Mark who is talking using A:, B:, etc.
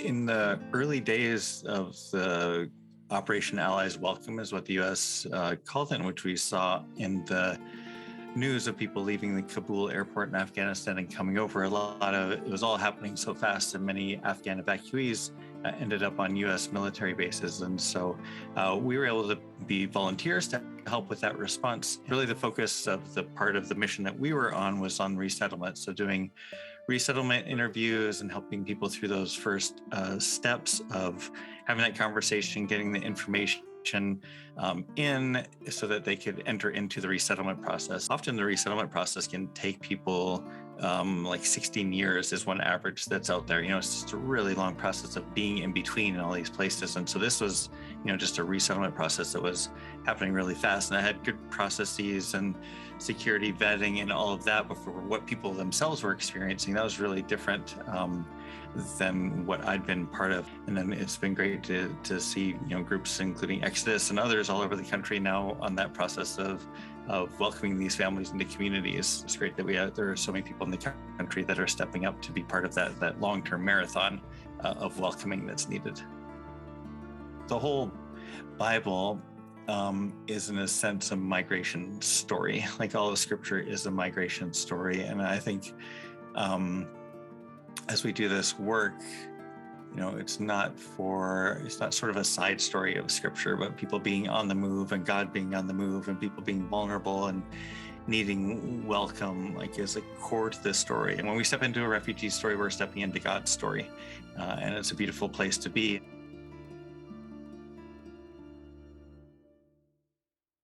A: In the early days of the Operation Allies Welcome is what the U.S. Called it, in which we saw in the news of people leaving the Kabul airport in Afghanistan and coming over. A lot of it was all happening so fast, and many Afghan evacuees ended up on U.S. military bases. And so we were able to be volunteers to help with that response. Really, the focus of the part of the mission that we were on was on resettlement. So doing resettlement interviews and helping people through those first steps of having that conversation, getting the information in so that they could enter into the resettlement process. Often the resettlement process can take people like 16 years is one average that's out there. It's just a really long process of being in between in all these places. And so this was, just a resettlement process that was happening really fast. And I had good processes and security vetting and all of that, but for what people themselves were experiencing, that was really different than what I'd been part of. And then it's been great to see, groups including Exodus and others all over the country now on that process of welcoming these families into communities. It's great that there are so many people in the country that are stepping up to be part of that long-term marathon of welcoming that's needed. The whole Bible is in a sense a migration story. Like all of Scripture is a migration story. And I think as we do this work, it's not sort of a side story of Scripture, but people being on the move and God being on the move and people being vulnerable and needing welcome, is a core to this story. And when we step into a refugee story, we're stepping into God's story. And it's a beautiful place to be.